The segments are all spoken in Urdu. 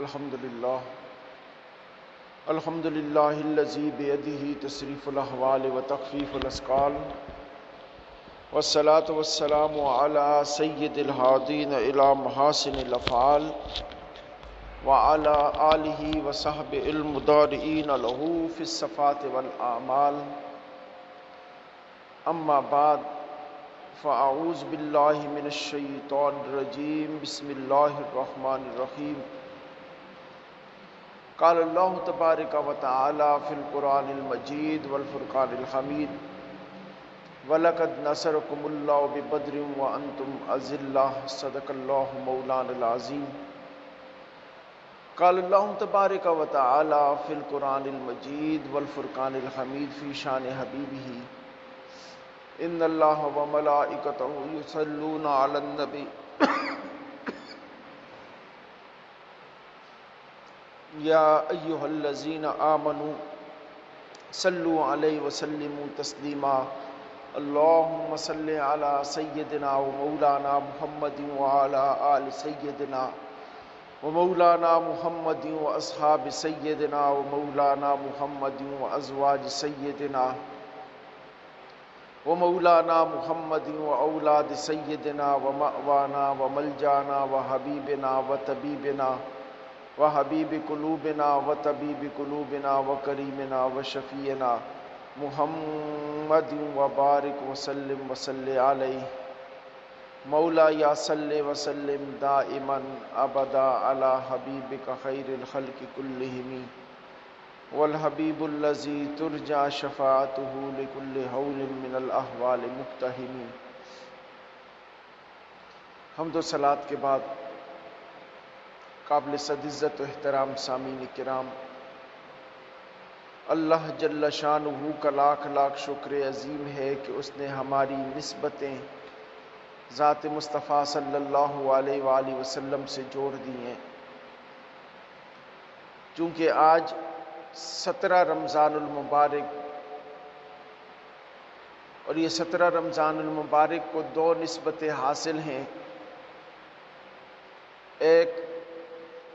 الحمد للہ الذی بیدہ تصریف الاحوال وتخفیف الاسقال والصلاة والسلام علی سید الہادین الی محاسن الافعال وعلی آلہ وصحبہ المدارئین لہ فی الصفات والاعمال اما بعد فاعوذ باللہ من الشیطان الرجیم بسم اللہ الرحمن الرحیم قال اللہ تبارک و تعالی فی القرآن المجید والفرقان الحمید وَلَقَدْ نَصَرَكُمُ اللَّهُ بِبَدْرٍ وَأَنْتُمْ أَذِلَّةٌ صدق اللہ مولانا العظیم قال اللہ تبارک و تعالی فی القرآن المجید والفرقان الحمید فی شان حبیبہ ان اللہ وملائکتہ یصلون علی النبی یا ایہا الذین آمنوا صلوا علیہ وسلموا تسلیما اللہم صل علی سیدنا و مولانا محمد وعلی آل سیدنا و مولانا محمد و اصحاب سیدنا و مولانا محمد و ازواج سیدنا و مولانا محمد و اولاد سیدنا و مأوانا و ملجانا و حبیبنا و طبیبنا و حبیب قلوبنا و طبیب قلوبنا و کریمنا و شفیعنا محمد و بارک وسلم وصلی علیہ مولا یا صلی وسلم دائما ابدا علی حبیبک خیر الخلق کلہم والحبیب الذی ترجى شفاعته لكل حول من الاحوال مقتحم۔ حمد و صلوات کے بعد قابل صد عزت و احترام سامعین کرام، اللہ جل شانہ کا لاکھ لاکھ شکر عظیم ہے کہ اس نے ہماری نسبتیں ذات مصطفیٰ صلی اللہ علیہ وآلہ وسلم سے جوڑ دی ہیں۔ چونکہ آج 17 رمضان المبارک اور یہ 17 رمضان المبارک کو 2 نسبتیں حاصل ہیں۔ ایک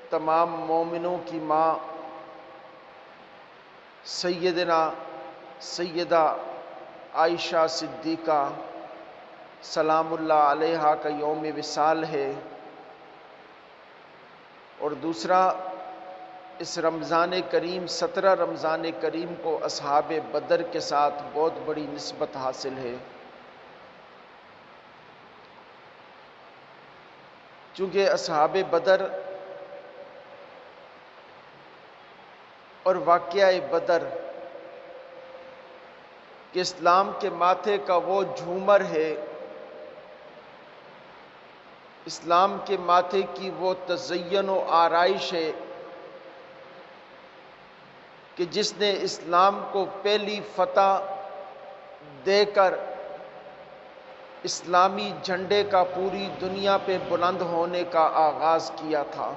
تمام مومنوں کی ماں سیدہ عائشہ صدیقہ سلام اللہ علیہا کا یوم وصال ہے، اور دوسرا اس رمضان کریم 17 رمضان کریم کو اصحاب بدر کے ساتھ بہت بڑی نسبت حاصل ہے۔ چونکہ اصحاب بدر اور واقعہ بدر کہ اسلام کے ماتھے کا وہ جھومر ہے، اسلام کے ماتھے کی وہ تزین و آرائش ہے کہ جس نے اسلام کو پہلی فتح دے کر اسلامی جھنڈے کا پوری دنیا پہ بلند ہونے کا آغاز کیا تھا۔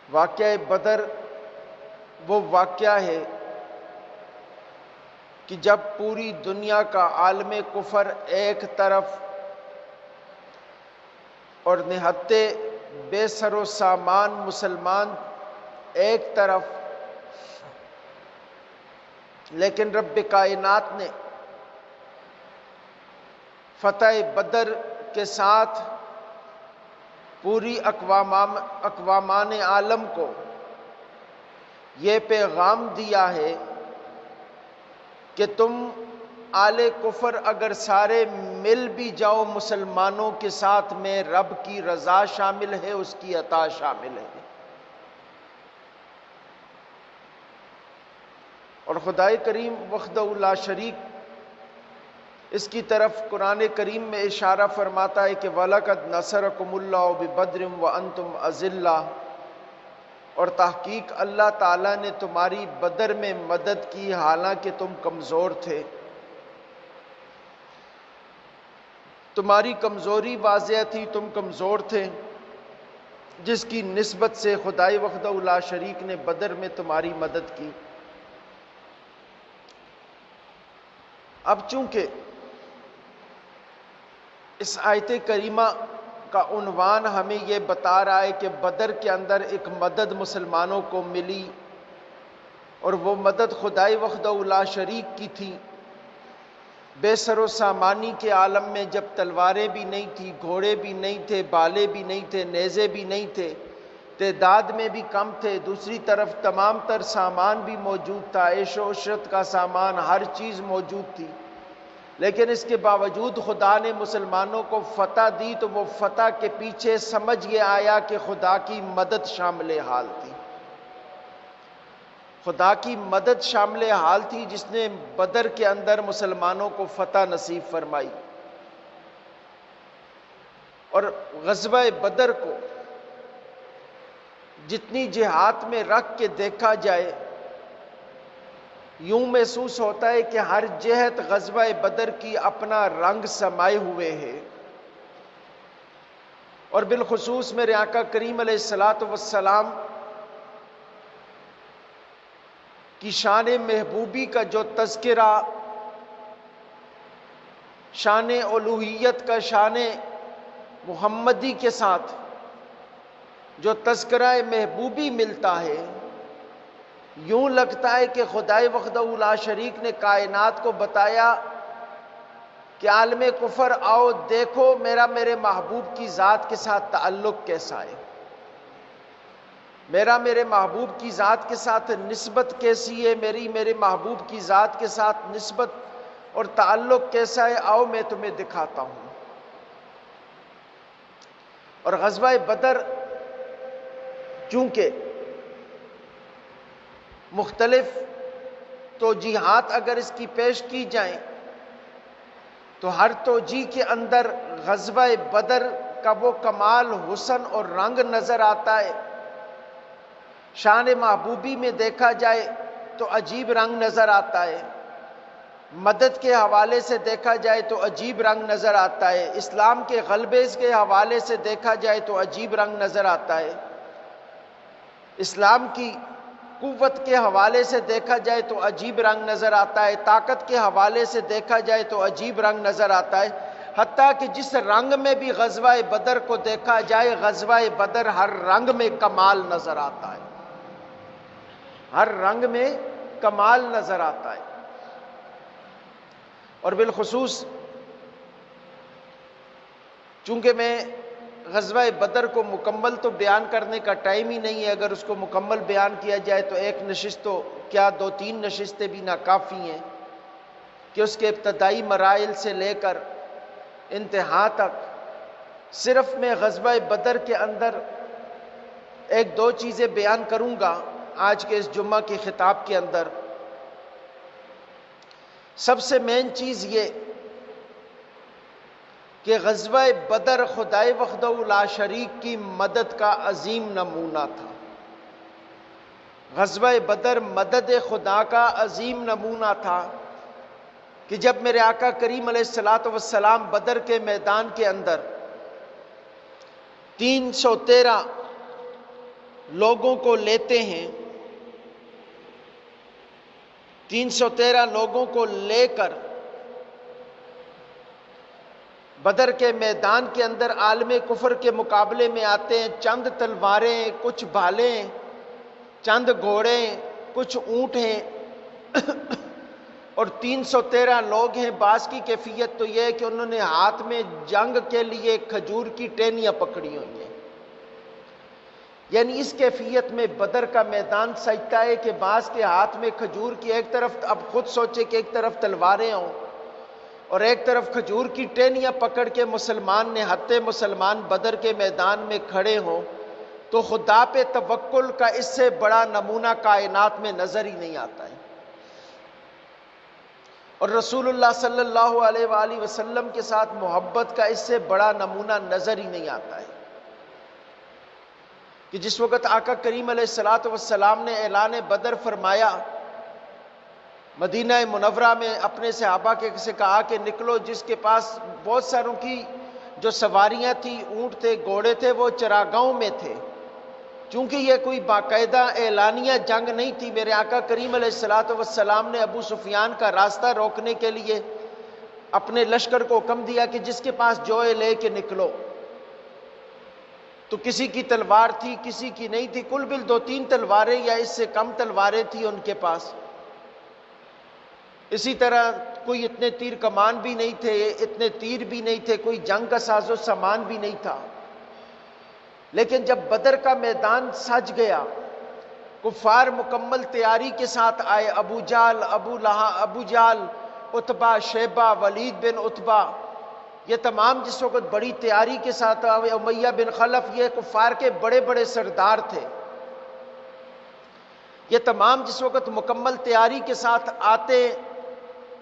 واقعہ بدر وہ واقعہ ہے کہ جب پوری دنیا کا عالم کفر ایک طرف اور نہتے بے سر و سامان مسلمان ایک طرف، لیکن رب کائنات نے فتح بدر کے ساتھ پوری اقوامان عالم کو یہ پیغام دیا ہے کہ تم آل کفر اگر سارے مل بھی جاؤ مسلمانوں کے ساتھ میں رب کی رضا شامل ہے، اس کی عطا شامل ہے۔ اور خدائے کریم وحدہ لا شریک اس کی طرف قرآن کریم میں اشارہ فرماتا ہے کہ وَلَقَدْ نَصَرَكُمُ اللَّهُ بِبَدْرٍ وَأَنْتُمْ أَذِلَّةٌ، اور تحقیق اللہ تعالیٰ نے تمہاری بدر میں مدد کی حالانکہ تم کمزور تھے۔ تمہاری کمزوری واضح تھی، تم کمزور تھے، جس کی نسبت سے خدائے وحدہ لا شریک نے بدر میں تمہاری مدد کی۔ اب چونکہ اس آیت کریمہ کا عنوان ہمیں یہ بتا رہا ہے کہ بدر کے اندر ایک مدد مسلمانوں کو ملی، اور وہ مدد خدائے وحدہ لا شریک کی تھی۔ بے سر و سامانی کے عالم میں جب تلواریں بھی نہیں تھی، گھوڑے بھی نہیں تھے، بالے بھی نہیں تھے، نیزے بھی نہیں تھے، تعداد میں بھی کم تھے، دوسری طرف تمام تر سامان بھی موجود تھا، عیش و عشرت کا سامان، ہر چیز موجود تھی، لیکن اس کے باوجود خدا نے مسلمانوں کو فتح دی تو وہ فتح کے پیچھے سمجھ یہ آیا کہ خدا کی مدد شامل حال تھی۔ خدا کی مدد شامل حال تھی جس نے بدر کے اندر مسلمانوں کو فتح نصیب فرمائی۔ اور غزوہ بدر کو جتنی جہات میں رکھ کے دیکھا جائے، یوں محسوس ہوتا ہے کہ ہر جہت غزوہ بدر کی اپنا رنگ سمائے ہوئے ہے، اور بالخصوص میرے آقا کریم علیہ الصلوۃ والسلام کی شان محبوبی کا جو تذکرہ، شان الوہیت کا، شان محمدی کے ساتھ جو تذکرہ محبوبی ملتا ہے، یوں لگتا ہے کہ خدائے وحدہ لا شریک نے کائنات کو بتایا کہ عالم کفر آؤ دیکھو میرے محبوب کی ذات کے ساتھ تعلق کیسا ہے، میرے محبوب کی ذات کے ساتھ نسبت کیسی ہے، میرے محبوب کی ذات کے ساتھ نسبت اور تعلق کیسا ہے، آؤ میں تمہیں دکھاتا ہوں۔ اور غزوہ بدر چونکہ مختلف توجیہات اگر اس کی پیش کی جائیں تو ہر توجیہ کے اندر غزوہ بدر کا وہ کمال، حسن اور رنگ نظر آتا ہے۔ شان محبوبی میں دیکھا جائے تو عجیب رنگ نظر آتا ہے، مدد کے حوالے سے دیکھا جائے تو عجیب رنگ نظر آتا ہے، اسلام کے غلبے کے حوالے سے دیکھا جائے تو عجیب رنگ نظر آتا ہے، اسلام کی قوت کے حوالے سے دیکھا جائے تو عجیب رنگ نظر آتا ہے، طاقت کے حوالے سے دیکھا جائے تو عجیب رنگ نظر آتا ہے، حتیٰ کہ جس رنگ میں بھی غزوہ بدر کو دیکھا جائے، غزوہ بدر ہر رنگ میں کمال نظر آتا ہے، ہر رنگ میں کمال نظر آتا ہے۔ اور بالخصوص چونکہ میں غزوہ بدر کو مکمل تو بیان کرنے کا ٹائم ہی نہیں ہے، اگر اس کو مکمل بیان کیا جائے تو ایک نشست تو کیا 2-3 نشستیں بھی ناکافی ہیں کہ اس کے ابتدائی مراحل سے لے کر انتہا تک صرف میں غزوہ بدر کے اندر 1-2 چیزیں بیان کروں گا آج کے اس جمعہ کی خطاب کے اندر۔ سب سے مین چیز یہ کہ غزوہ بدر خدائے وحدہ لا شریک کی مدد کا عظیم نمونہ تھا۔ غزوہ بدر مدد خدا کا عظیم نمونہ تھا کہ جب میرے آقا کریم علیہ الصلوۃ والسلام بدر کے میدان کے اندر 313 لوگوں کو لیتے ہیں، 313 لوگوں کو لے کر بدر کے میدان کے اندر عالم کفر کے مقابلے میں آتے ہیں، چند تلواریں، کچھ بھالیں، چند گھوڑے، کچھ اونٹ ہیں اور 313 لوگ ہیں۔ بعض کی کیفیت تو یہ ہے کہ انہوں نے ہاتھ میں جنگ کے لیے کھجور کی ٹہنیاں پکڑی ہوئی ہیں، یعنی اس کیفیت میں بدر کا میدان سجتا ہے کہ بعض کے ہاتھ میں کھجور کی، ایک طرف اب خود سوچے کہ ایک طرف تلواریں ہوں اور ایک طرف کھجور کی ٹہنیاں پکڑ کے مسلمان نہتے مسلمان بدر کے میدان میں کھڑے ہوں، تو خدا پہ توکل کا اس سے بڑا نمونہ کائنات میں نظر ہی نہیں آتا ہے۔ اور رسول اللہ صلی اللہ علیہ وآلہ وسلم کے ساتھ محبت کا اس سے بڑا نمونہ نظر ہی نہیں آتا ہے کہ جس وقت آقا کریم علیہ الصلوۃ والسلام نے اعلان بدر فرمایا، مدینہ منورہ میں اپنے صحابہ سے کہا کہ نکلو، جس کے پاس بہت ساروں کی جو سواریاں تھیں، اونٹ تھے، گھوڑے تھے، وہ چراگاہوں میں تھے، چونکہ یہ کوئی باقاعدہ اعلانیہ جنگ نہیں تھی۔ میرے آقا کریم علیہ الصلوۃ والسلام نے ابو سفیان کا راستہ روکنے کے لیے اپنے لشکر کو حکم دیا کہ جس کے پاس جو ہے لے کے نکلو، تو کسی کی تلوار تھی، کسی کی نہیں تھی، کل بل 2-3 تلواریں یا اس سے کم تلواریں تھیں ان کے پاس۔ اسی طرح کوئی اتنے تیر کمان بھی نہیں تھے، اتنے تیر بھی نہیں تھے، کوئی جنگ کا ساز و سامان بھی نہیں تھا۔ لیکن جب بدر کا میدان سج گیا، کفار مکمل تیاری کے ساتھ آئے، ابو جہل، عتبہ، شیبہ، ولید بن عتبہ، یہ تمام جس وقت بڑی تیاری کے ساتھ آئے، امیہ بن خلف، یہ کفار کے بڑے بڑے سردار تھے۔ یہ تمام جس وقت مکمل تیاری کے ساتھ آتے،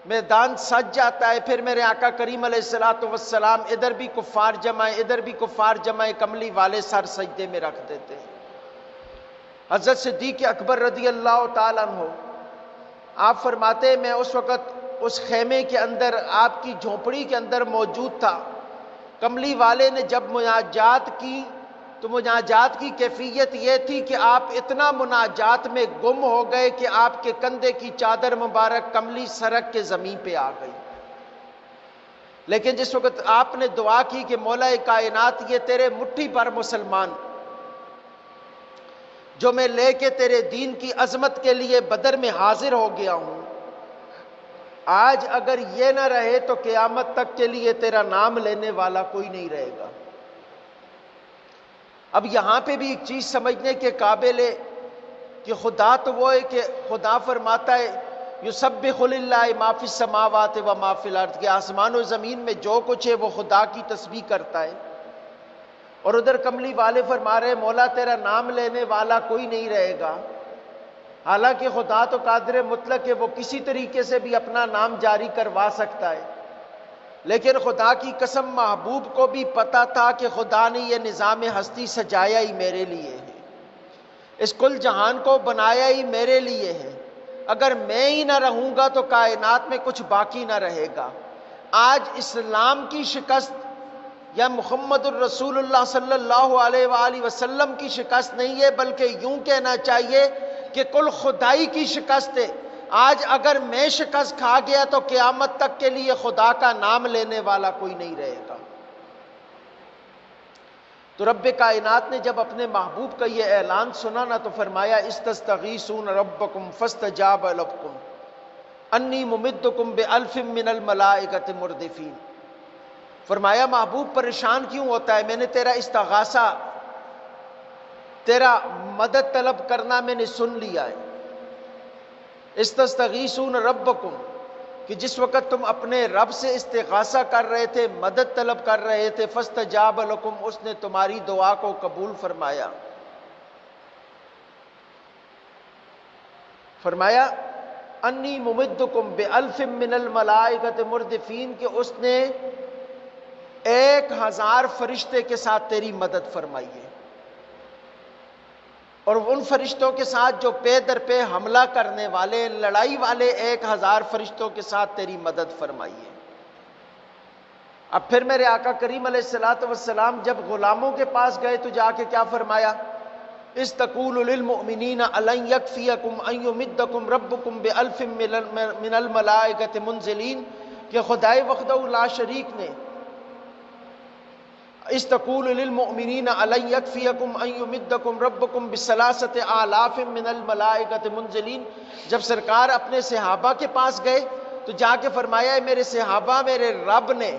میدان سج جاتا ہے، پھر میرے آقا کریم علیہ الصلوۃ والسلام ادھر بھی کفار جمع، ادھر بھی کفار جمع، کملی والے سر سجدے میں رکھ دیتے ہیں۔ حضرت صدیق اکبر رضی اللہ تعالیٰ عنہ آپ فرماتے ہیں میں اس وقت اس خیمے کے اندر، آپ کی جھونپڑی کے اندر موجود تھا۔ کملی والے نے جب مناجات کی تو مناجات کی کیفیت یہ تھی کہ آپ اتنا مناجات میں گم ہو گئے کہ آپ کے کندھے کی چادر مبارک کملی سرک کے زمین پہ آ گئی۔ لیکن جس وقت آپ نے دعا کی کہ مولا کائنات، یہ تیرے مٹھی پر مسلمان جو میں لے کے تیرے دین کی عظمت کے لیے بدر میں حاضر ہو گیا ہوں، آج اگر یہ نہ رہے تو قیامت تک کے لیے تیرا نام لینے والا کوئی نہیں رہے گا۔ اب یہاں پہ بھی ایک چیز سمجھنے کے قابل ہے کہ خدا تو وہ ہے کہ خدا فرماتا ہے یسبح للہ ما فی السماوات و ما فی الارض، کہ آسمان و زمین میں جو کچھ ہے وہ خدا کی تسبیح کرتا ہے۔ اور ادھر کملی والے فرما رہے مولا تیرا نام لینے والا کوئی نہیں رہے گا۔ حالانکہ خدا تو قادر مطلق ہے، وہ کسی طریقے سے بھی اپنا نام جاری کروا سکتا ہے، لیکن خدا کی قسم محبوب کو بھی پتا تھا کہ خدا نے یہ نظام ہستی سجایا ہی میرے لیے ہے، اس کل جہان کو بنایا ہی میرے لیے ہے، اگر میں ہی نہ رہوں گا تو کائنات میں کچھ باقی نہ رہے گا۔ آج اسلام کی شکست یا محمد الرسول اللہ صلی اللہ علیہ وآلہ وسلم کی شکست نہیں ہے، بلکہ یوں کہنا چاہیے کہ کل خدائی کی شکست ہے۔ آج اگر میں شکست کھا گیا تو قیامت تک کے لیے خدا کا نام لینے والا کوئی نہیں رہے گا۔ تو رب کائنات نے جب اپنے محبوب کا یہ اعلان سنا نا تو فرمایا استستغیثون ربکم فاستجاب لکم انی ممدکم بألف من الملائکۃ مردفین۔ فرمایا محبوب پریشان کیوں ہوتا ہے، میں نے تیرا استغاثہ، تیرا مدد طلب کرنا میں نے سن لیا ہے۔ استستغیثون ربکم، کہ جس وقت تم اپنے رب سے استغاثہ کر رہے تھے، مدد طلب کر رہے تھے، فاستجاب لکم، اس نے تمہاری دعا کو قبول فرمایا۔ فرمایا انی ممدکم بألف من الملائکۃ مردفین، کہ اس نے 1000 فرشتے کے ساتھ تیری مدد فرمائی ہے، اور ان فرشتوں کے ساتھ جو پے در پے حملہ کرنے والے، لڑائی والے 1000 فرشتوں کے ساتھ تیری مدد فرمائی ہے۔ اب پھر میرے آقا کریم علیہ الصلوۃ والسلام جب غلاموں کے پاس گئے تو جا کے کیا فرمایا، اذ تقول للمؤمنین الن یکفیکم ان یمدکم ربکم بألف من الملائکۃ منزلین، کہ خدائے وحدہ لا شریک نے اذ تقول للمؤمنین الن یکفیکم ان یمدکم ربکم بثلاثۃ آلاف من الملائکۃ منزلین، جب سرکار اپنے صحابہ کے پاس گئے تو جا کے فرمایا میرے صحابہ، میرے رب نے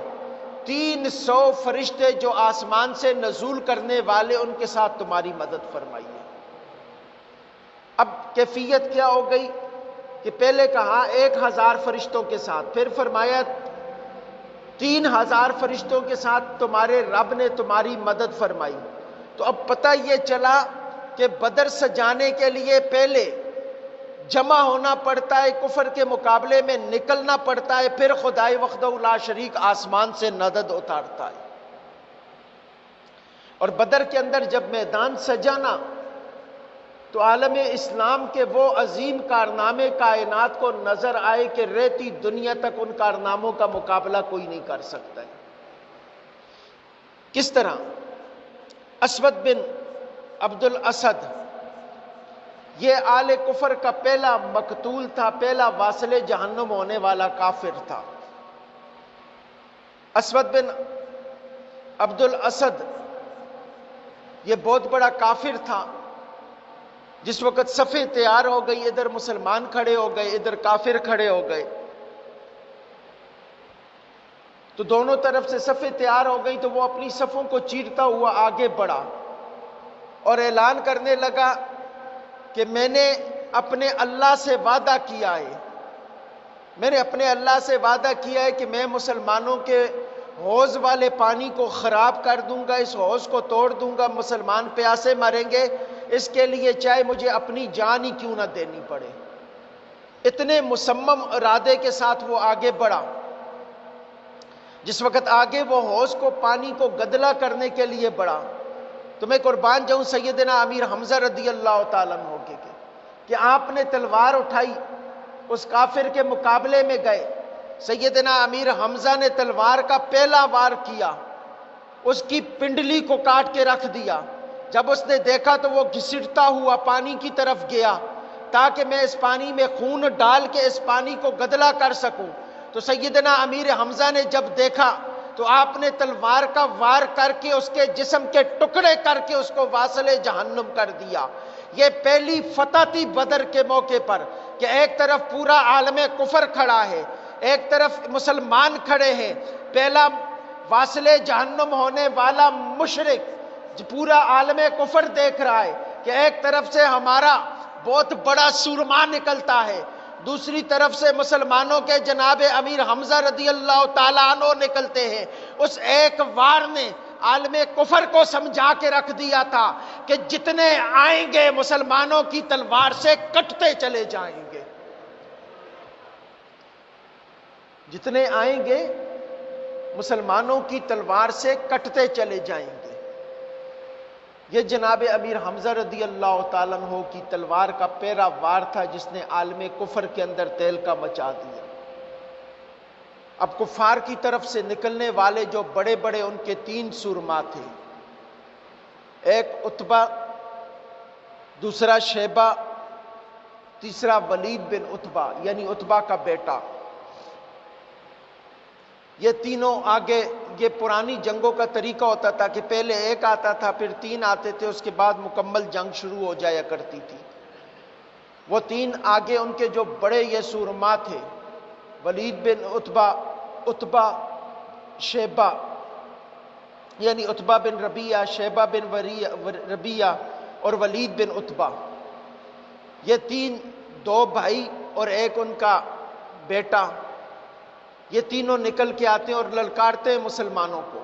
300 فرشتے جو آسمان سے نزول کرنے والے ان کے ساتھ تمہاری مدد فرمائی ہے۔ اب کیفیت کیا ہو گئی کہ پہلے کہا 1000 فرشتوں کے ساتھ، پھر فرمایا 3000 فرشتوں کے ساتھ تمہارے رب نے تمہاری مدد فرمائی۔ تو اب پتہ یہ چلا کہ بدر سجانے کے لیے پہلے جمع ہونا پڑتا ہے، کفر کے مقابلے میں نکلنا پڑتا ہے، پھر خدائے وحدہ لا شریک آسمان سے مدد اتارتا ہے۔ اور بدر کے اندر جب میدان سجانا تو عالم اسلام کے وہ عظیم کارنامے کائنات کو نظر آئے کہ رہتی دنیا تک ان کارناموں کا مقابلہ کوئی نہیں کر سکتا ہے۔ کس طرح؟ اسود بن عبد الاسد، یہ آل کفر کا پہلا مقتول تھا، پہلا واصل جہنم ہونے والا کافر تھا۔ اسود بن عبد الاسد یہ بہت بڑا کافر تھا. جس وقت صفیں تیار ہو گئی، ادھر مسلمان کھڑے ہو گئے، ادھر کافر کھڑے ہو گئے، تو دونوں طرف سے صفیں تیار ہو گئی، تو وہ اپنی صفوں کو چیرتا ہوا آگے بڑھا اور اعلان کرنے لگا کہ میں نے اپنے اللہ سے وعدہ کیا ہے، میں نے اپنے اللہ سے وعدہ کیا ہے کہ میں مسلمانوں کے حوض والے پانی کو خراب کر دوں گا، اس حوض کو توڑ دوں گا، مسلمان پیاسے مریں گے، اس کے لیے چاہے مجھے اپنی جان ہی کیوں نہ دینی پڑے. اتنے مصمم ارادے کے ساتھ وہ آگے بڑھا. جس وقت آگے وہ حوض کو پانی کو گدلا کرنے کے لیے بڑھا، تو میں قربان جاؤں سیدنا امیر حمزہ رضی اللہ تعالیٰ عنہ کے کہ آپ نے تلوار اٹھائی، اس کافر کے مقابلے میں گئے. سیدنا امیر حمزہ نے تلوار کا پہلا وار کیا، اس کی پنڈلی کو کاٹ کے رکھ دیا. جب اس نے دیکھا تو وہ گھسٹتا ہوا پانی کی طرف گیا تاکہ میں اس پانی میں خون ڈال کے اس پانی کو گدلا کر سکوں. تو سیدنا امیر حمزہ نے جب دیکھا تو آپ نے تلوار کا وار کر کے اس کے جسم کے ٹکڑے کر کے اس کو واصل جہنم کر دیا. یہ پہلی فتح تھی بدر کے موقع پر کہ ایک طرف پورا عالم کفر کھڑا ہے، ایک طرف مسلمان کھڑے ہیں. پہلا واصل جہنم ہونے والا مشرک پورا عالم کفر دیکھ رہا ہے کہ ایک طرف سے ہمارا بہت بڑا سورما نکلتا ہے، دوسری طرف سے مسلمانوں کے جناب امیر حمزہ رضی اللہ تعالیٰ عنہ نکلتے ہیں. اس ایک وار نے عالم کفر کو سمجھا کے رکھ دیا تھا کہ جتنے آئیں گے مسلمانوں کی تلوار سے کٹتے چلے جائیں گے، جتنے آئیں گے مسلمانوں کی تلوار سے کٹتے چلے جائیں گے. یہ جناب امیر حمزہ رضی اللہ تعالیٰ عنہ کی تلوار کا پہلا وار تھا جس نے عالم کفر کے اندر تہلکہ مچا دیا. اب کفار کی طرف سے نکلنے والے جو بڑے بڑے ان کے 3 سورما تھے، ایک عتبہ، دوسرا شیبہ، تیسرا ولید بن عتبہ یعنی عتبہ کا بیٹا. یہ تینوں آگے، یہ پرانی جنگوں کا طریقہ ہوتا تھا کہ پہلے ایک آتا تھا، پھر 3 آتے تھے، اس کے بعد مکمل جنگ شروع ہو جایا کرتی تھی. وہ 3 آگے ان کے جو بڑے یہ سورما تھے، ولید بن عتبہ، عتبہ، شیبہ یعنی عتبہ بن ربیعہ، شیبہ بن ربیعہ اور ولید بن عتبہ، یہ 3، 2 بھائی اور ایک ان کا بیٹا، یہ تینوں نکل کے آتے ہیں اور للکارتے ہیں مسلمانوں کو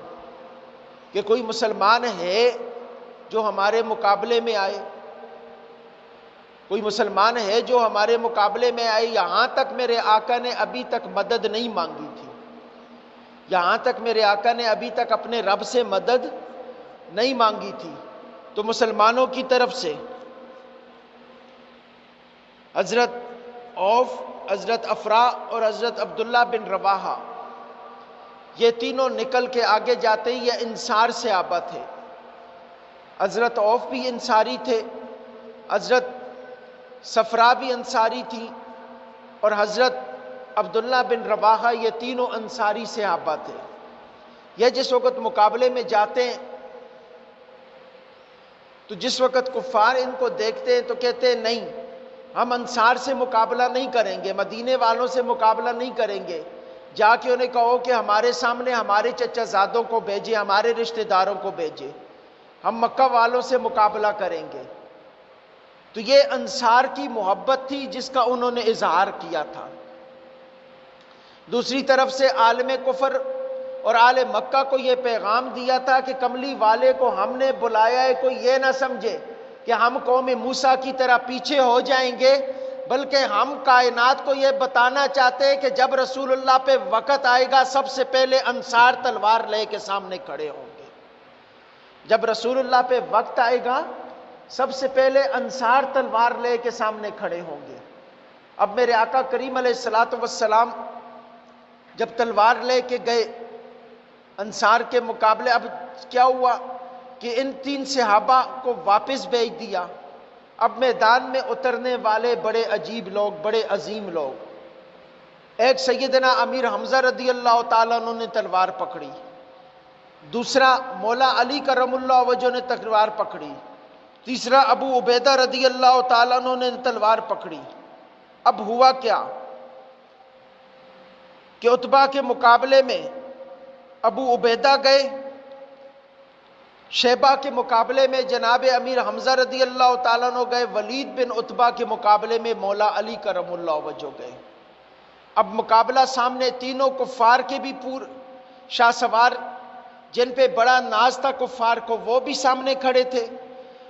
کہ کوئی مسلمان ہے جو ہمارے مقابلے میں آئے، کوئی مسلمان ہے جو ہمارے مقابلے میں آئے. یہاں تک میرے آقا نے ابھی تک مدد نہیں مانگی تھی، یہاں تک میرے آقا نے ابھی تک اپنے رب سے مدد نہیں مانگی تھی. تو مسلمانوں کی طرف سے حضرت عوف، حضرت افرا اور حضرت عبداللہ بن رواحہ، یہ تینوں نکل کے آگے جاتے ہیں. یہ انصار صحابہ تھے. حضرت عوف بھی انصاری تھے، حضرت صفرا بھی انصاری تھی اور حضرت عبداللہ بن رواحہ، یہ تینوں انصاری صحابہ تھے. یہ جس وقت مقابلے میں جاتے ہیں تو جس وقت کفار ان کو دیکھتے ہیں تو کہتے ہیں نہیں، ہم انصار سے مقابلہ نہیں کریں گے، مدینے والوں سے مقابلہ نہیں کریں گے. جا کے انہیں کہو کہ ہمارے سامنے ہمارے چچا زادوں کو بھیجے، ہمارے رشتہ داروں کو بھیجے، ہم مکہ والوں سے مقابلہ کریں گے. تو یہ انصار کی محبت تھی جس کا انہوں نے اظہار کیا تھا. دوسری طرف سے عالم کفر اور آل مکہ کو یہ پیغام دیا تھا کہ کملی والے کو ہم نے بلایا ہے، کوئی یہ نہ سمجھے کہ ہم قوم موسیٰ کی طرح پیچھے ہو جائیں گے، بلکہ ہم کائنات کو یہ بتانا چاہتے ہیں کہ جب رسول اللہ پہ وقت آئے گا سب سے پہلے انصار تلوار لے کے سامنے کھڑے ہوں گے. جب رسول اللہ پہ وقت آئے گا سب سے پہلے انصار تلوار لے کے سامنے کھڑے ہوں گے. اب میرے آقا کریم علیہ الصلوۃ والسلام جب تلوار لے کے گئے انصار کے مقابلے، اب کیا ہوا کہ ان 3 صحابہ کو واپس بھیج دیا. اب میدان میں اترنے والے بڑے عجیب لوگ، بڑے عظیم لوگ. ایک سیدنا امیر حمزہ رضی اللہ تعالیٰ عنہ نے تلوار پکڑی، دوسرا مولا علی کرم اللہ وجہ نے تلوار پکڑی، تیسرا ابو عبیدہ رضی اللہ تعالیٰ عنہ نے تلوار پکڑی۔ اب ہوا کیا کہ عتبہ کے مقابلے میں ابو عبیدہ گئے، شیبہ کے مقابلے میں جناب امیر حمزہ رضی اللہ تعالیٰ عنہ گئے، ولید بن عتبہ کے مقابلے میں مولا علی کرم اللہ وجہ گئے۔ اب مقابلہ سامنے تینوں کفار کے بھی شاہ سوار جن پہ بڑا ناز تھا کفار کو وہ بھی سامنے کھڑے تھے،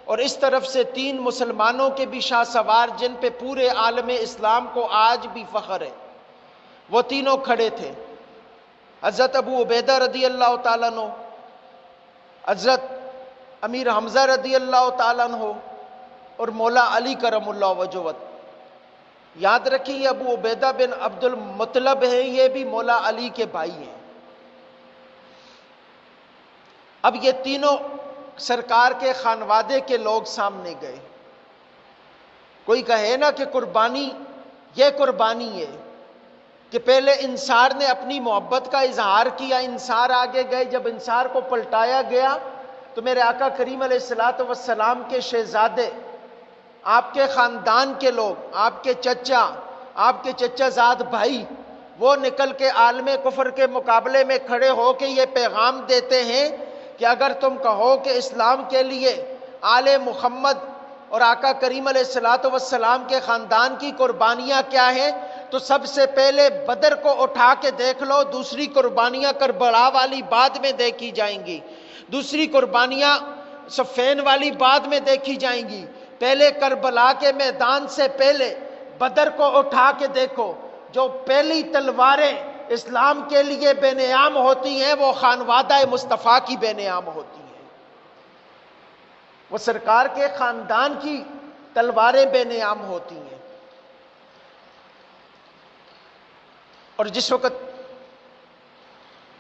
اور اس طرف سے تین مسلمانوں کے بھی شاہ سوار جن پہ پورے عالم اسلام کو آج بھی فخر ہے، وہ تینوں کھڑے تھے۔ حضرت ابو عبیدہ رضی اللہ تعالیٰ عنہ، حضرت امیر حمزہ رضی اللہ تعالیٰ عنہ اور مولا علی کرم اللہ وجہ۔ یاد رکھیں یہ ابو عبیدہ بن عبد المطلب ہیں، یہ بھی مولا علی کے بھائی ہیں۔ اب یہ تینوں سرکار کے خانوادے کے لوگ سامنے گئے۔ کوئی کہے نا کہ قربانی، یہ قربانی ہے کہ پہلے انصار نے اپنی محبت کا اظہار کیا، انصار آگے گئے، جب انصار کو پلٹایا گیا تو میرے آقا کریم علیہ الصلوۃ والسلام کے شہزادے، آپ کے خاندان کے لوگ، آپ کے چچا زاد بھائی، وہ نکل کے عالم کفر کے مقابلے میں کھڑے ہو کے یہ پیغام دیتے ہیں کہ اگر تم کہو کہ اسلام کے لیے آل محمد اور آقا کریم علیہ الصلوۃ والسلام کے خاندان کی قربانیاں کیا ہیں، تو سب سے پہلے بدر کو اٹھا کے دیکھ لو، دوسری قربانیاں کربلا والی بعد میں دیکھی جائیں گی، دوسری قربانیاں صفین والی بعد میں دیکھی جائیں گی، پہلے کربلا کے میدان سے پہلے بدر کو اٹھا کے دیکھو۔ جو پہلی تلواریں اسلام کے لیے بے نیام ہوتی ہیں وہ خانوادہ مصطفیٰ کی بے نیام ہوتی ہیں، وہ سرکار کے خاندان کی تلواریں بے نیام ہوتی ہیں۔ اور جس وقت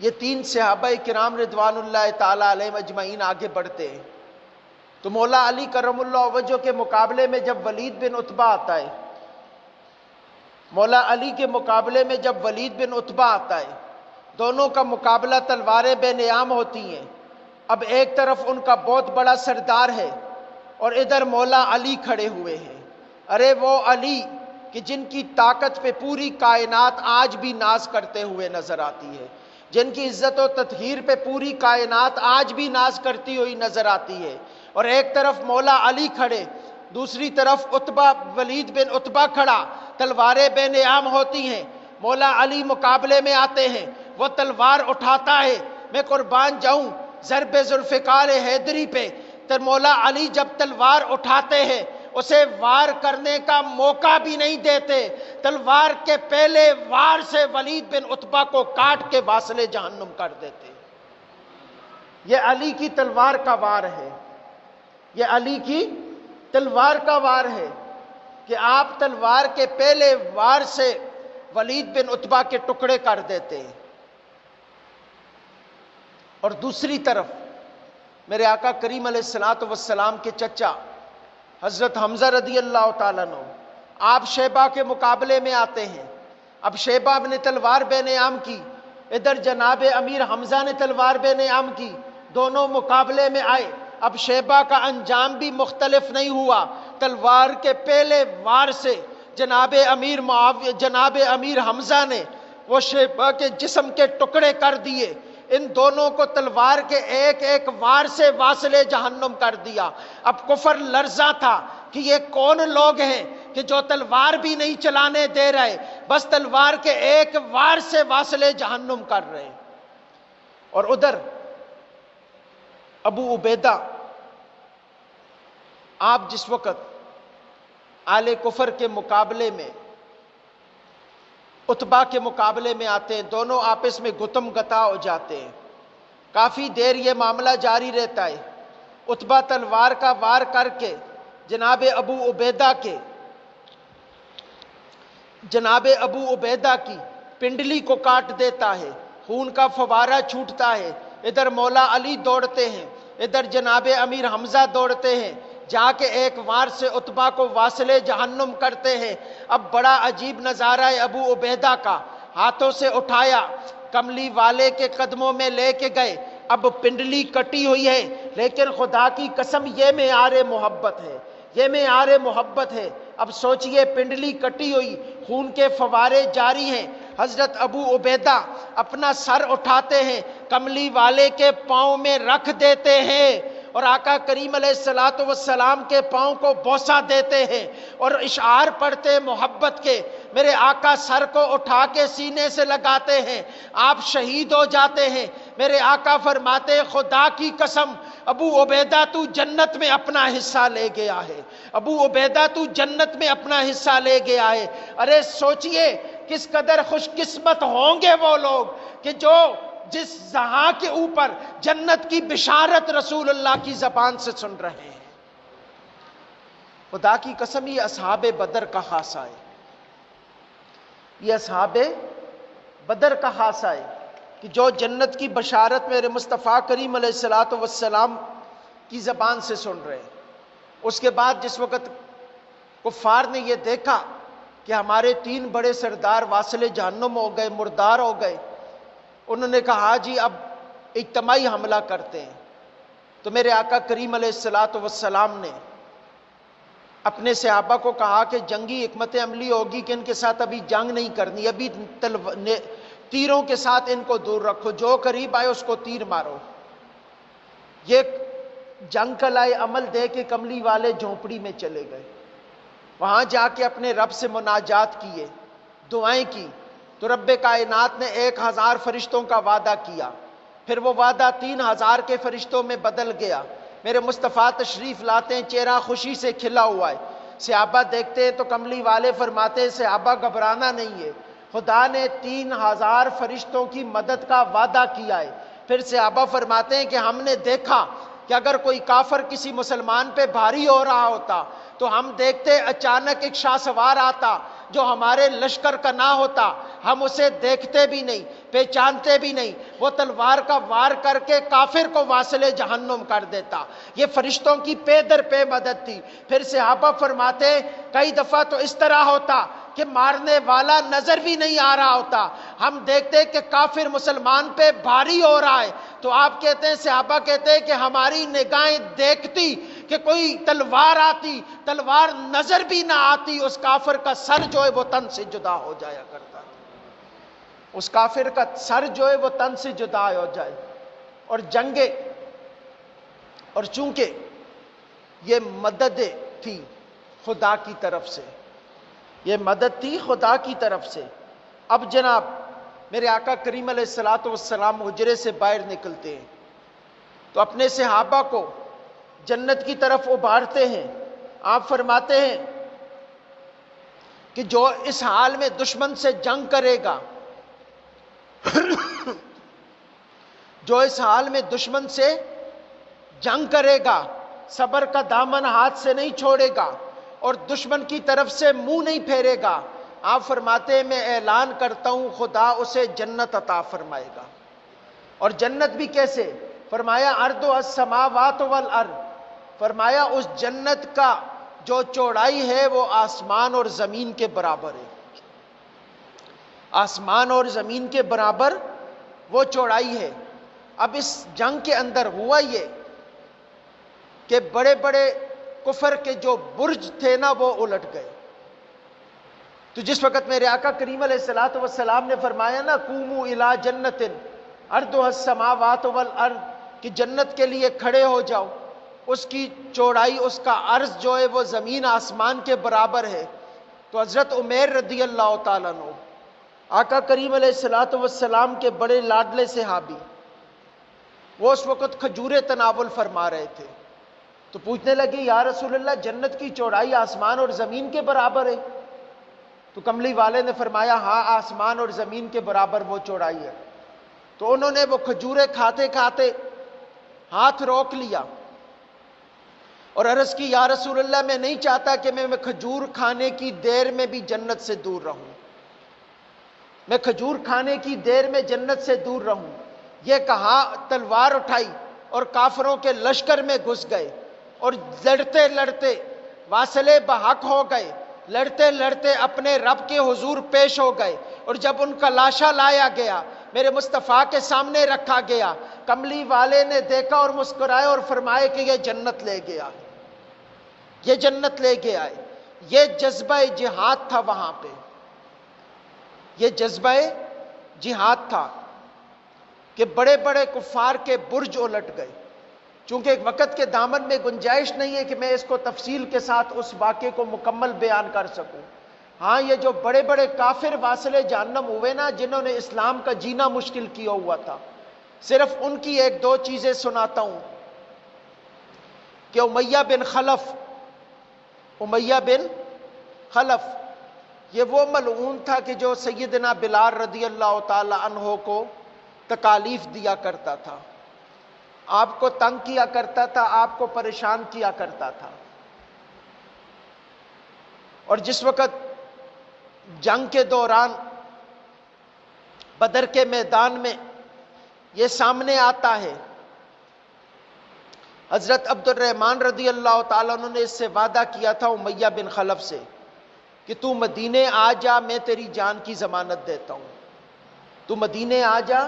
یہ تین صحابہ کرام رضوان اللہ تعالی علیہم اجمعین آگے بڑھتے ہیں تو مولا علی کرم اللہ وجہ کے مقابلے میں جب ولید بن عتبہ آتا ہے، مولا علی کے مقابلے میں جب ولید بن عتبہ آتا ہے، دونوں کا مقابلہ تلواریں بے نیام ہوتی ہیں۔ اب ایک طرف ان کا بہت بڑا سردار ہے اور ادھر مولا علی کھڑے ہوئے ہیں۔ ارے وہ علی کہ جن کی طاقت پہ پوری کائنات آج بھی ناز کرتے ہوئے نظر آتی ہے، جن کی عزت و تطہیر پہ پوری کائنات آج بھی ناز کرتی ہوئی نظر آتی ہے، اور ایک طرف مولا علی کھڑے، دوسری طرف ولید بن عتبہ کھڑا، تلواریں بے نیام ہوتی ہیں۔ مولا علی مقابلے میں آتے ہیں، وہ تلوار اٹھاتا ہے، میں قربان جاؤں ضرب ذوالفقار حیدری پہ، تو مولا علی جب تلوار اٹھاتے ہیں اسے وار کرنے کا موقع بھی نہیں دیتے، تلوار کے پہلے وار سے ولید بن عتبہ کو کاٹ کے واصل جہنم کر دیتے۔ یہ علی کی تلوار کا وار ہے، یہ علی کی تلوار کا وار ہے کہ آپ تلوار کے پہلے وار سے ولید بن عتبہ کے ٹکڑے کر دیتے۔ اور دوسری طرف میرے آقا کریم علیہ الصلوۃ والسلام کے چچا حضرت حمزہ رضی اللہ تعالیٰ عنہ، آپ شیبہ کے مقابلے میں آتے ہیں۔ اب شیبہ نے تلوار بے نیام کی، ادھر جناب امیر حمزہ نے تلوار بے نیام کی، دونوں مقابلے میں آئے۔ اب شیبہ کا انجام بھی مختلف نہیں ہوا، تلوار کے پہلے وار سے جناب امیر حمزہ نے وہ شیبہ کے جسم کے ٹکڑے کر دیے، ان دونوں کو تلوار کے ایک ایک وار سے واصل جہنم کر دیا۔ اب کفر لرزا تھا کہ یہ کون لوگ ہیں کہ جو تلوار بھی نہیں چلانے دے رہے، بس تلوار کے ایک وار سے واصل جہنم کر رہے۔ اور ادھر ابو عبیدہ، آپ جس وقت آل کفر کے مقابلے میں عتبہ کے مقابلے میں آتے ہیں، دونوں آپس میں گتم گتا ہو جاتے ہیں، کافی دیر یہ معاملہ جاری رہتا ہے۔ عتبہ تلوار کا وار کر کے جناب ابو عبیدہ کی پنڈلی کو کاٹ دیتا ہے، خون کا فوارہ چھوٹتا ہے۔ ادھر مولا علی دوڑتے ہیں، ادھر جناب امیر حمزہ دوڑتے ہیں، جا کے ایک وار سے عتبہ کو واصل جہنم کرتے ہیں۔ اب بڑا عجیب نظارہ ہے ابو عبیدہ کا، ہاتھوں سے اٹھایا، کملی والے کے قدموں میں لے کے گئے، اب پنڈلی کٹی ہوئی ہے، لیکن خدا کی قسم یہ معیار محبت ہے، یہ معیار محبت ہے۔ اب سوچئے پنڈلی کٹی ہوئی، خون کے فوارے جاری ہیں، حضرت ابو عبیدہ اپنا سر اٹھاتے ہیں، کملی والے کے پاؤں میں رکھ دیتے ہیں، اور آقا کریم علیہ الصلوۃ والسلام کے پاؤں کو بوسہ دیتے ہیں اور اشعار پڑھتے محبت کے۔ میرے آقا سر کو اٹھا کے سینے سے لگاتے ہیں، آپ شہید ہو جاتے ہیں۔ میرے آقا فرماتے ہیں خدا کی قسم ابو عبیدہ تو جنت میں اپنا حصہ لے گیا ہے، ابو عبیدہ تو جنت میں اپنا حصہ لے گیا ہے۔ ارے سوچئے کس قدر خوش قسمت ہوں گے وہ لوگ کہ جو جس جہاں کے اوپر جنت کی بشارت رسول اللہ کی زبان سے سن رہے ہیں۔ خدا کی قسم یہ اصحاب بدر کا خاصہ ہے، یہ اصحاب بدر کا خاصہ ہے کہ جو جنت کی بشارت میرے مصطفیٰ کریم علیہ الصلوۃ والسلام کی زبان سے سن رہے ہیں۔ اس کے بعد جس وقت کفار نے یہ دیکھا کہ ہمارے 3 بڑے سردار واصل جہنم ہو گئے، مردار ہو گئے، انہوں نے کہا جی اب اجتماعی حملہ کرتے ہیں۔ تو میرے آقا کریم علیہ الصلوۃ والسلام نے اپنے صحابہ کو کہا کہ جنگی حکمت عملی ہوگی کہ ان کے ساتھ ابھی جنگ نہیں کرنی، ابھی تیروں کے ساتھ ان کو دور رکھو، جو قریب آئے اس کو تیر مارو۔ یہ جنگ کا لائے عمل دے کے کملی والے جھونپڑی میں چلے گئے، وہاں جا کے اپنے رب سے مناجات کیے، دعائیں کی، تو رب کائنات نے 1000 فرشتوں کا وعدہ کیا، پھر وہ وعدہ 3000 کے فرشتوں میں بدل گیا۔ میرے مصطفیٰ تشریف لاتے ہیں، چہرہ خوشی سے کھلا ہوا ہے، صحابہ دیکھتے ہیں تو کملی والے فرماتے ہیں صحابہ گھبرانا نہیں ہے، خدا نے 3000 فرشتوں کی مدد کا وعدہ کیا ہے۔ پھر صحابہ فرماتے ہیں کہ ہم نے دیکھا کہ اگر کوئی کافر کسی مسلمان پہ بھاری ہو رہا ہوتا تو ہم دیکھتے اچانک ایک شاہ سوار آتا جو ہمارے لشکر کا نہ ہوتا، ہم اسے دیکھتے بھی نہیں، پہچانتے بھی نہیں، وہ تلوار کا وار کر کے کافر کو واصل جہنم کر دیتا۔ یہ فرشتوں کی پے در پے مدد تھی۔ پھر صحابہ فرماتے کئی دفعہ تو اس طرح ہوتا کہ مارنے والا نظر بھی نہیں آ رہا ہوتا، ہم دیکھتے کہ کافر مسلمان پہ بھاری ہو رہا ہے، تو آپ کہتے ہیں صحابہ کہتے ہیں کہ ہماری نگاہیں دیکھتی کہ کوئی تلوار آتی، تلوار نظر بھی نہ آتی، اس کافر کا سر جو ہے وہ تن سے جدا ہو جایا کرتا تھا، اس کافر کا سر جو ہے وہ تن سے جدا ہو جائے۔ اور جنگیں، اور چونکہ یہ مدد تھی خدا کی طرف سے، یہ مدد تھی خدا کی طرف سے۔ اب جناب میرے آقا کریم علیہ الصلوۃ والسلام حجرے سے باہر نکلتے ہیں تو اپنے صحابہ کو جنت کی طرف ابھارتے ہیں۔ آپ فرماتے ہیں کہ جو اس حال میں دشمن سے جنگ کرے گا جو اس حال میں دشمن سے جنگ کرے گا، صبر کا دامن ہاتھ سے نہیں چھوڑے گا اور دشمن کی طرف سے منہ نہیں پھیرے گا، آپ فرماتے ہیں میں اعلان کرتا ہوں خدا اسے جنت عطا فرمائے گا۔ اور جنت بھی کیسے؟ فرمایا عرض السماوات والارض، فرمایا اس جنت کا جو چوڑائی ہے وہ آسمان اور زمین کے برابر ہے، آسمان اور زمین کے برابر وہ چوڑائی ہے۔ اب اس جنگ کے اندر ہوا یہ کہ بڑے بڑے کفر کے جو برج تھے نا وہ الٹ گئے۔ تو جس وقت میرے آقا کریم علیہ الصلوۃ والسلام نے فرمایا نا قوموا الی جنت عرضها السماوات والارض، کہ جنت کے لیے کھڑے ہو جاؤ، اس کی چوڑائی، اس کا عرض جو ہے وہ زمین آسمان کے برابر ہے، تو حضرت عمیر رضی اللہ تعالیٰ عنہ آقا کریم علیہ الصلوۃ والسلام کے بڑے لاڈلے صحابی، وہ اس وقت کھجوریں تناول فرما رہے تھے، تو پوچھنے لگے یا رسول اللہ جنت کی چوڑائی آسمان اور زمین کے برابر ہے؟ تو کملی والے نے فرمایا ہاں آسمان اور زمین کے برابر وہ چوڑائی ہے۔ تو انہوں نے وہ کھجوریں کھاتے کھاتے ہاتھ روک لیا اور عرض کی یا رسول اللہ میں نہیں چاہتا کہ میں کھجور کھانے کی دیر میں بھی جنت سے دور رہوں، میں کھجور کھانے کی دیر میں جنت سے دور رہوں۔ یہ کہا تلوار اٹھائی اور کافروں کے لشکر میں گھس گئے اور لڑتے لڑتے واصلے بحق ہو گئے، لڑتے لڑتے اپنے رب کے حضور پیش ہو گئے، اور جب ان کا لاشا لایا گیا میرے مصطفیٰ کے سامنے رکھا گیا۔ کملی والے نے دیکھا اور مسکرائے اور فرمائے کہ یہ جنت لے گیا، یہ جنت لے کے آئے۔ یہ جذبہ جہاد تھا وہاں پہ، یہ جذبہ جہاد تھا کہ بڑے بڑے کفار کے برج الٹ گئے۔ چونکہ ایک وقت کے دامن میں گنجائش نہیں ہے کہ میں اس کو تفصیل کے ساتھ اس واقعے کو مکمل بیان کر سکوں۔ ہاں، یہ جو بڑے بڑے کافر واصل جہنم ہوئے نا، جنہوں نے اسلام کا جینا مشکل کیا ہوا تھا، صرف ان کی ایک دو چیزیں سناتا ہوں کہ امیہ بن خلف، امیہ بن خلف یہ وہ ملعون تھا کہ جو سیدنا بلال رضی اللہ تعالی عنہ کو تکالیف دیا کرتا تھا، آپ کو تنگ کیا کرتا تھا، آپ کو پریشان کیا کرتا تھا۔ اور جس وقت جنگ کے دوران بدر کے میدان میں یہ سامنے آتا ہے، حضرت عبد الرحمن رضی اللہ تعالیٰ عنہ نے اس سے وعدہ کیا تھا امیہ بن خلف سے کہ تو مدینے آ جا، میں تیری جان کی ضمانت دیتا ہوں، تو مدینے آ جا،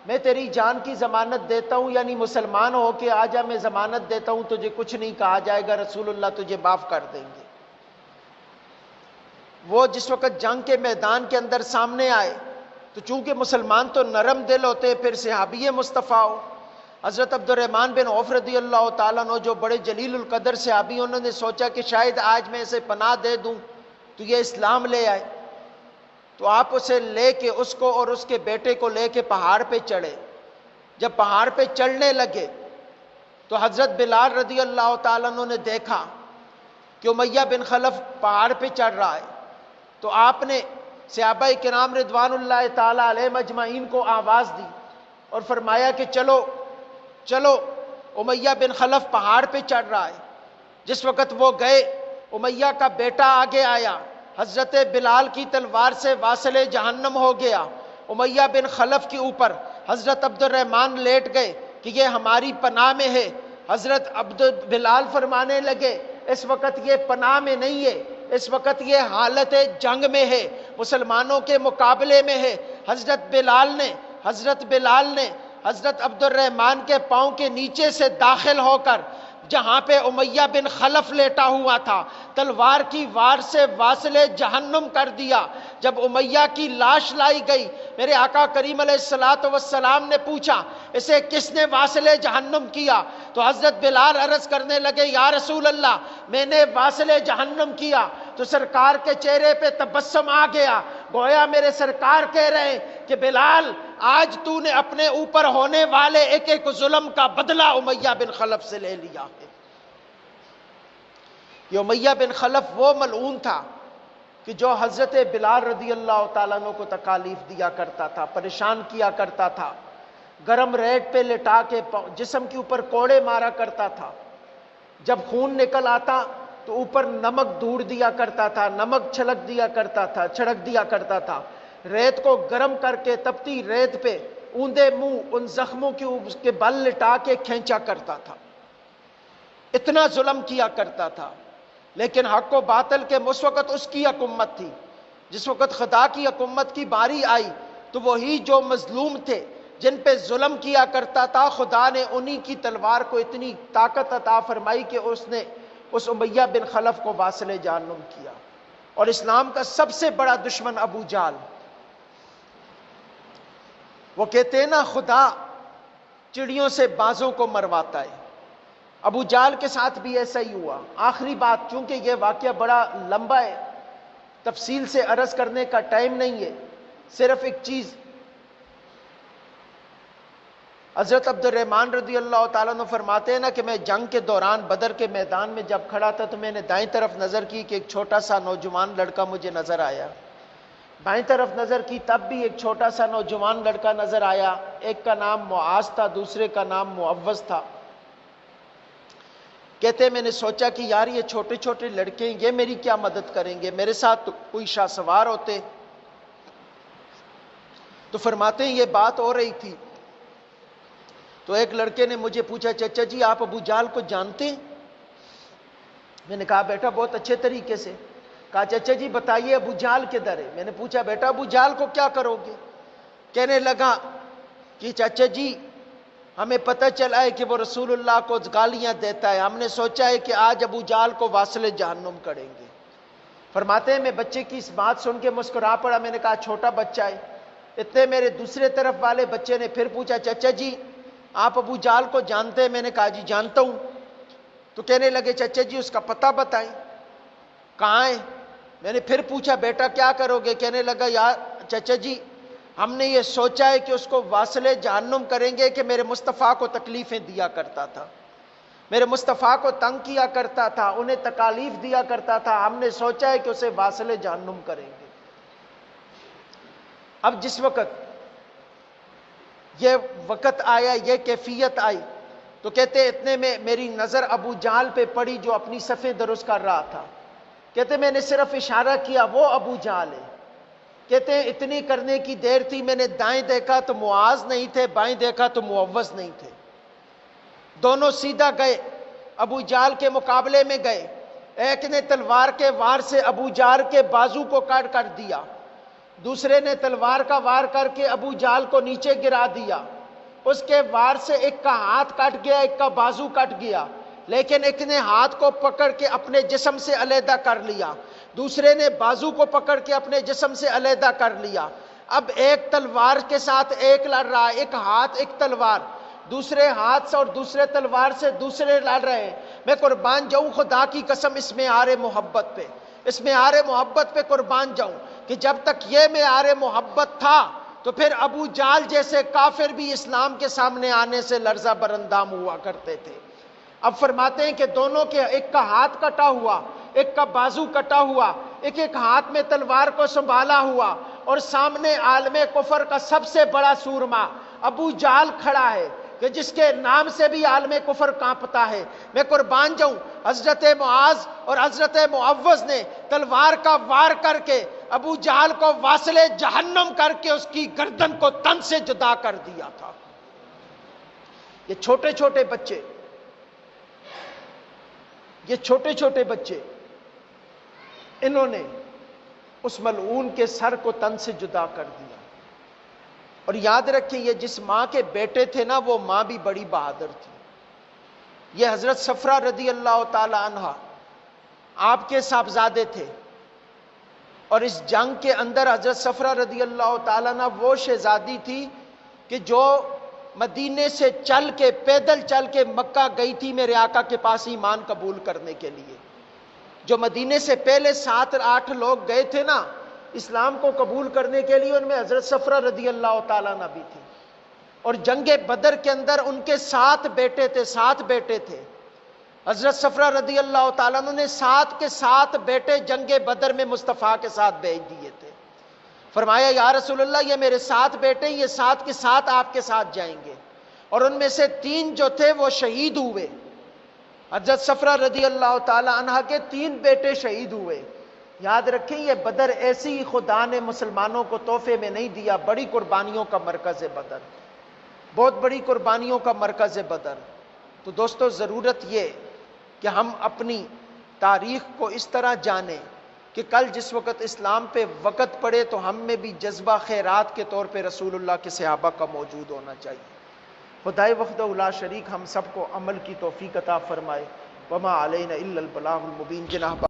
میں تیری جان کی ضمانت دیتا ہوں، یعنی مسلمان ہو کے آ جا، میں ضمانت دیتا ہوں، تجھے کچھ نہیں کہا جائے گا، رسول اللہ تجھے معاف کر دیں گے۔ وہ جس وقت جنگ کے میدان کے اندر سامنے آئے تو چونکہ مسلمان تو نرم دل ہوتے، پھر صحابی مصطفیٰ ہو، حضرت عبد الرحمن بن عوف رضی اللہ تعالیٰ عنہ جو بڑے جلیل القدر صحابی، انہوں نے سوچا کہ شاید آج میں اسے پناہ دے دوں تو یہ اسلام لے آئے، تو آپ اسے لے کے اس کو اور اس کے بیٹے کو لے کے پہاڑ پہ چڑھے۔ جب پہاڑ پہ چڑھنے لگے تو حضرت بلال رضی اللہ تعالیٰ عنہ نے دیکھا کہ امیہ بن خلف پہاڑ پہ چڑھ رہا ہے، تو آپ نے صحابہ کرام رضوان اللہ تعالی علیہم اجمعین کو آواز دی اور فرمایا کہ چلو چلو، امیہ بن خلف پہاڑ پہ چڑھ رہا ہے۔ جس وقت وہ گئے، امیہ کا بیٹا آگے آیا، حضرت بلال کی تلوار سے واصل جہنم ہو گیا۔ امیہ بن خلف کے اوپر حضرت عبد الرحمن لیٹ گئے کہ یہ ہماری پناہ میں ہے۔ حضرت بلال فرمانے لگے اس وقت یہ پناہ میں نہیں ہے، اس وقت یہ حالت جنگ میں ہے، مسلمانوں کے مقابلے میں ہے۔ حضرت بلال نے حضرت عبد الرحمن کے پاؤں کے نیچے سے داخل ہو کر جہاں پہ امیہ بن خلف لیٹا ہوا تھا، تلوار کی وار سے واصل جہنم کر دیا۔ جب امیہ کی لاش لائی گئی، میرے آقا کریم علیہ السلام نے پوچھا اسے کس نے واصل جہنم کیا؟ تو حضرت بلال عرض کرنے لگے یا رسول اللہ، میں نے واصل جہنم کیا۔ تو سرکار کے چہرے پہ تبسم آ گیا، گویا میرے سرکار کہہ رہے ہیں کہ بلال، آج تو نے اپنے اوپر ہونے والے ایک ایک ظلم کا بدلہ امیہ بن خلف سے لے لیا ہے۔ یہ امیہ بن خلف وہ ملعون تھا کہ جو حضرت بلال رضی اللہ تعالیٰ عنہ کو تکالیف دیا کرتا تھا، پریشان کیا کرتا تھا، گرم ریت پہ لٹا کے جسم کے اوپر کوڑے مارا کرتا تھا، جب خون نکل آتا تو اوپر نمک دور دیا کرتا تھا، نمک چھڑک دیا کرتا تھا، ریت کو گرم کر کے تپتی ریت پہ اوندے منہ ان زخموں کے بل لٹا کے کھینچا کرتا تھا، اتنا ظلم کیا کرتا تھا۔ لیکن حق و باطل کے اس وقت اس کی حکومت تھی، جس وقت خدا کی حکومت کی باری آئی تو وہی جو مظلوم تھے، جن پہ ظلم کیا کرتا تھا، خدا نے انہی کی تلوار کو اتنی طاقت عطا فرمائی کہ اس نے اس امیہ بن خلف کو واصل جہنم کیا۔ اور اسلام کا سب سے بڑا دشمن ابو جہل، وہ کہتے ہیں نا خدا چڑیوں سے بازوں کو مرواتا ہے، ابو جہل کے ساتھ بھی ایسا ہی ہوا۔ آخری بات، چونکہ یہ واقعہ بڑا لمبا ہے، تفصیل سے عرض کرنے کا ٹائم نہیں ہے، صرف ایک چیز، حضرت عبد الرحمن رضی اللہ تعالیٰ عنہ فرماتے ہیں نا کہ میں جنگ کے دوران بدر کے میدان میں جب کھڑا تھا تو میں نے دائیں طرف نظر کی کہ ایک چھوٹا سا نوجوان لڑکا مجھے نظر آیا، بائیں طرف نظر کی تب بھی ایک چھوٹا سا نوجوان لڑکا نظر آیا، ایک کا نام معاذ تھا، دوسرے کا نام معوذ تھا۔ کہتے میں نے سوچا کہ یار یہ چھوٹے چھوٹے لڑکے ہیں، یہ میری کیا مدد کریں گے، میرے ساتھ کوئی شاہ سوار ہوتے۔ تو فرماتے ہیں یہ بات ہو رہی تھی تو ایک لڑکے نے مجھے پوچھا چچا جی آپ ابو جہل کو جانتے ہیں؟ میں نے کہا بیٹا بہت اچھے طریقے سے۔ کہا چچا جی بتائیے ابو جہل کدھر ہے؟ میں نے پوچھا بیٹا ابو جہل کو کیا کرو گے؟ کہنے لگا کہ چچا جی ہمیں پتہ چلا ہے کہ وہ رسول اللہ کو گالیاں دیتا ہے، ہم نے سوچا ہے کہ آج ابو جہل کو واصل جہنم کریں گے۔ فرماتے ہیں میں بچے کی اس بات سن کے مسکرا پڑا، میں نے کہا چھوٹا بچہ ہے۔ اتنے میرے دوسرے طرف والے بچے نے پھر پوچھا چچا جی آپ ابو جہل کو جانتے ہیں؟ میں نے کہا جی جانتا ہوں۔ تو کہنے لگے چچا جی اس کا پتہ بتائیں کہاں ہے؟ میں نے پھر پوچھا بیٹا کیا کرو گے؟ کہنے لگا یار چچا جی ہم نے یہ سوچا ہے کہ اس کو واصل جہنم کریں گے کہ میرے مصطفیٰ کو تکلیفیں دیا کرتا تھا، میرے مصطفیٰ کو تنگ کیا کرتا تھا، انہیں تکالیف دیا کرتا تھا، ہم نے سوچا ہے کہ اسے واصل جہنم کریں گے۔ اب جس وقت یہ وقت آیا، یہ کیفیت آئی، تو کہتے اتنے میں میری نظر ابو جہل پہ پڑی جو اپنی صفیں درست کر رہا تھا۔ کہتے میں نے صرف اشارہ کیا وہ ابو جہل ہے۔ کہتے ہیں اتنی کرنے کی دیر تھی، میں نے دائیں دیکھا تو معاذ نہیں تھے، بائیں دیکھا تو معوذ نہیں تھے، دونوں سیدھا گئے ابو جہل کے مقابلے میں گئے۔ ایک نے تلوار کے وار سے ابو جہل کے بازو کو کاٹ کر دیا، دوسرے نے تلوار کا وار کر کے ابو جہل کو نیچے گرا دیا۔ اس کے وار سے ایک کا ہاتھ کٹ گیا، ایک کا بازو کٹ گیا، لیکن ایک نے ہاتھ کو پکڑ کے اپنے جسم سے علیحدہ کر لیا، دوسرے نے بازو کو پکڑ کے اپنے جسم سے علیحدہ کر لیا۔ اب ایک تلوار کے ساتھ ایک لڑ رہا، ایک ہاتھ ایک تلوار، دوسرے ہاتھ سے اور دوسرے تلوار سے دوسرے لڑ رہے ہیں۔ میں قربان جاؤں خدا کی قسم اس معیار محبت پہ، اس معیار محبت پہ قربان جاؤں کہ جب تک یہ معیار محبت تھا تو پھر ابو جہل جیسے کافر بھی اسلام کے سامنے آنے سے لرزہ برندام ہوا کرتے تھے۔ اب فرماتے ہیں کہ دونوں کے ایک کا ہاتھ کٹا ہوا، ایک کا بازو کٹا ہوا، ایک ایک ہاتھ میں تلوار کو سنبھالا ہوا، اور سامنے عالم کفر کا سب سے بڑا سورما ابو جہل کھڑا ہے کہ جس کے نام سے بھی عالم کفر کانپتا ہے۔ میں قربان جاؤں حضرت معاذ اور حضرت معوذ نے تلوار کا وار کر کے ابو جہل کو واصل جہنم کر کے اس کی گردن کو تن سے جدا کر دیا تھا۔ یہ چھوٹے چھوٹے بچے، یہ چھوٹے چھوٹے بچے، انہوں نے اس ملعون کے سر کو تن سے جدا کر دیا۔ اور یاد رکھیں یہ جس ماں کے بیٹے تھے نا وہ ماں بھی بڑی بہادر تھی۔ یہ حضرت صفرہ رضی اللہ تعالی عنہا آپ کے صاحبزادے تھے، اور اس جنگ کے اندر حضرت صفرہ رضی اللہ تعالی عنہ وہ شہزادی تھی کہ جو مدینے سے چل کے پیدل چل کے مکہ گئی تھی میرے آقا کے پاس ایمان قبول کرنے کے لیے۔ جو مدینے سے پہلے 7-8 لوگ گئے تھے نا اسلام کو قبول کرنے کے لیے، ان میں حضرت صفرہ رضی اللہ تعالیٰ عنہ بھی تھی۔ اور جنگ بدر کے اندر ان کے 7 بیٹے تھے، 7 بیٹے تھے۔ حضرت صفرہ رضی اللہ تعالیٰ عنہ نے 7 کے 7 بیٹے جنگ بدر میں مصطفیٰ کے ساتھ بھیج دیے تھے۔ فرمایا یا رسول اللہ یہ میرے 7 بیٹے، یہ 7 کے 7 آپ کے ساتھ جائیں گے۔ اور ان میں سے 3 جو تھے وہ شہید ہوئے۔ حضرت صفرہ رضی اللہ تعالی عنہ کے 3 بیٹے شہید ہوئے۔ یاد رکھیں یہ بدر ایسی ہی خدا نے مسلمانوں کو تحفے میں نہیں دیا، بڑی قربانیوں کا مرکز ہے بدر، بہت بڑی قربانیوں کا مرکز ہے بدر۔ تو دوستو ضرورت یہ کہ ہم اپنی تاریخ کو اس طرح جانیں کہ کل جس وقت اسلام پہ وقت پڑے تو ہم میں بھی جذبہ خیرات کے طور پہ رسول اللہ کے صحابہ کا موجود ہونا چاہیے۔ خدائے وحدہ لا شریک ہم سب کو عمل کی توفیق عطا فرمائے۔ وما علینا الا البلاغ المبین۔ جناب